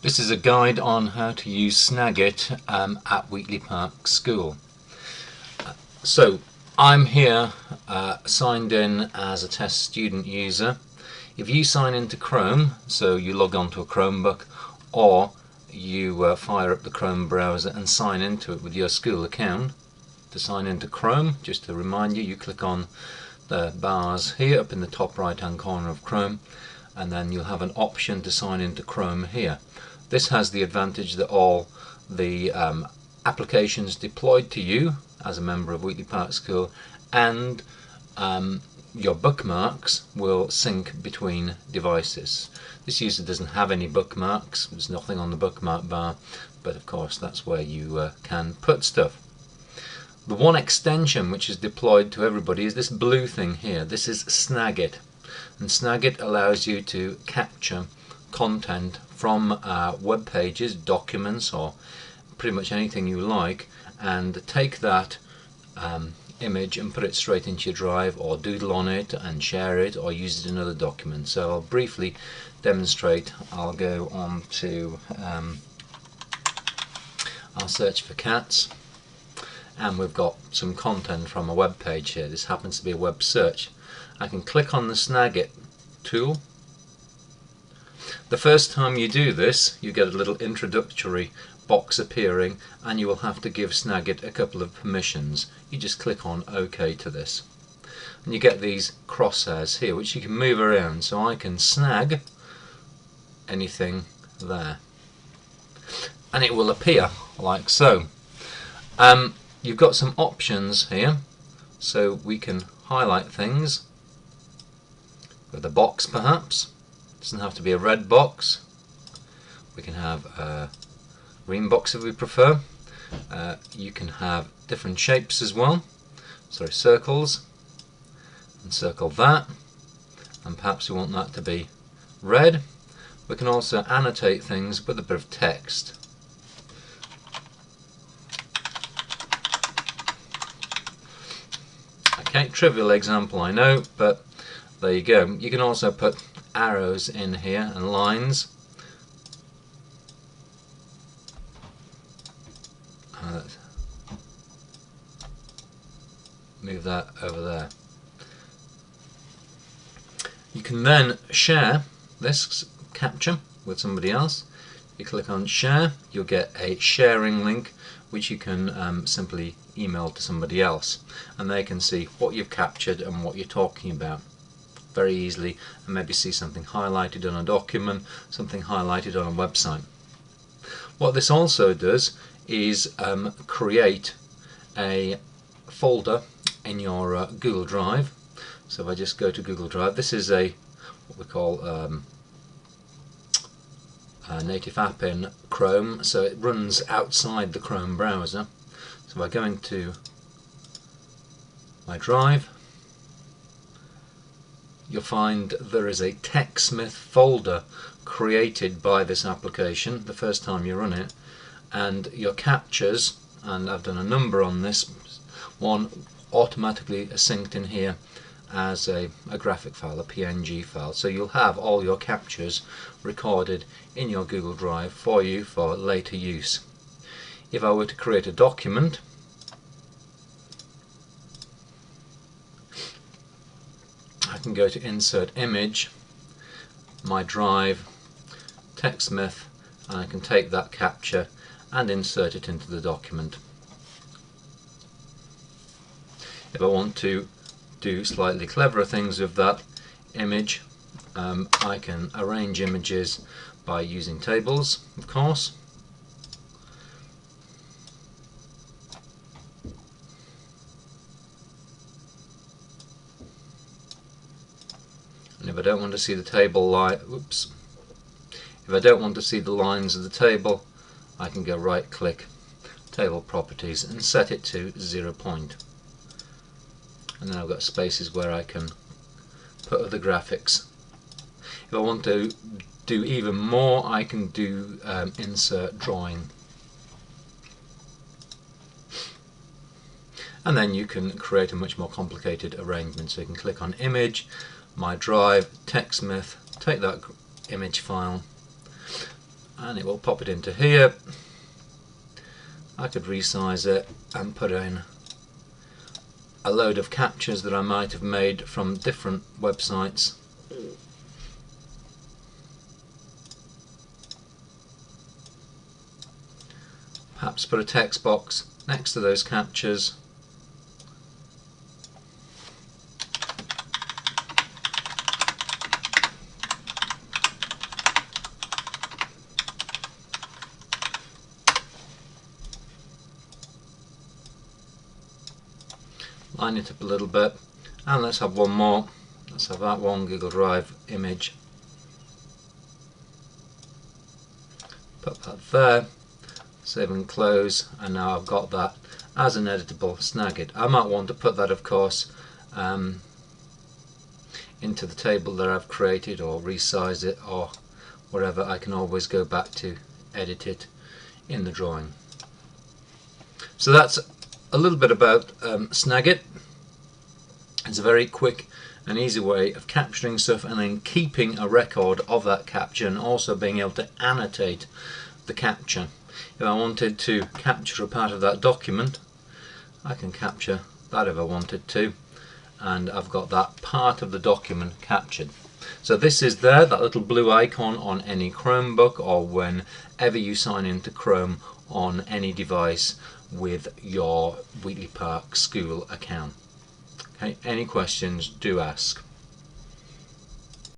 This is a guide on how to use SnagIT at Wheatley Park School. So I'm here signed in as a test student user. If you sign into Chrome, so you log on to a Chromebook, or you fire up the Chrome browser and sign into it with your school account. To sign into Chrome, just to remind you, you click on the bars here up in the top right hand corner of Chrome, and then you'll have an option to sign into Chrome here. This has the advantage that all the applications deployed to you as a member of Wheatley Park School and your bookmarks will sync between devices. This user doesn't have any bookmarks, there's nothing on the bookmark bar, but of course that's where you can put stuff. The one extension which is deployed to everybody is this blue thing here. This is SnagIT, and SnagIT allows you to capture content from web pages, documents, or pretty much anything you like, and take that image and put it straight into your drive, or doodle on it and share it, or use it in other documents. So I'll briefly demonstrate. I'll go on to I'll search for cats, and we've got some content from a web page here. This happens to be a web search. I can click on the SnagIT tool. The first time you do this, you get a little introductory box appearing, and you will have to give SnagIT a couple of permissions. You just click on OK to this, and you get these crosshairs here which you can move around, so I can snag anything there and it will appear like so. You've got some options here, so we can highlight things with a box perhaps. It doesn't have to be a red box. We can have a green box if we prefer. You can have different shapes as well, sorry, circles, and circle that, and perhaps we want that to be red. We can also annotate things with a bit of text. Okay, trivial example I know, but there you go. You can also put arrows in here and lines. Move that over there. You can then share this capture with somebody else. You click on share, you'll get a sharing link which you can simply email to somebody else, and they can see what you've captured and what you're talking about very easily, and maybe see something highlighted on a document, something highlighted on a website. What this also does is create a folder in your Google Drive. So if I just go to Google Drive, this is what we call a native app in Chrome, so it runs outside the Chrome browser. So if I go into my drive, you'll find there is a TechSmith folder created by this application the first time you run it, and your captures, and I've done a number on this one, automatically are synced in here as a graphic file, a PNG file. So you'll have all your captures recorded in your Google Drive for you for later use. If I were to create a document, I can go to Insert Image, My Drive, TechSmith, and I can take that capture and insert it into the document. If I want to do slightly cleverer things with that image, I can arrange images by using tables, of course. And if I don't want to see the table if I don't want to see the lines of the table, I can go right click, Table Properties, and set it to 0 point. And then I've got spaces where I can put other graphics. If I want to do even more, I can do insert drawing. And then you can create a much more complicated arrangement. So you can click on Image, My Drive, TechSmith, take that image file, and it will pop it into here. I could resize it and put in a load of captures that I might have made from different websites. Perhaps put a text box next to those captures. Line it up a little bit, and let's have one more. Let's have that one Google Drive image. Put that there, save and close, and now I've got that as an editable SnagIT. I might want to put that, of course, into the table that I've created, or resize it, or whatever. I can always go back to edit it in the drawing. So that's a little bit about SnagIT. It's a very quick and easy way of capturing stuff and then keeping a record of that capture, and also being able to annotate the capture. If I wanted to capture a part of that document, I can capture that if I wanted to, and I've got that part of the document captured. So this is there, that little blue icon on any Chromebook, or whenever you sign into Chrome on any device with your Wheatley Park School account. Okay, any questions, do ask.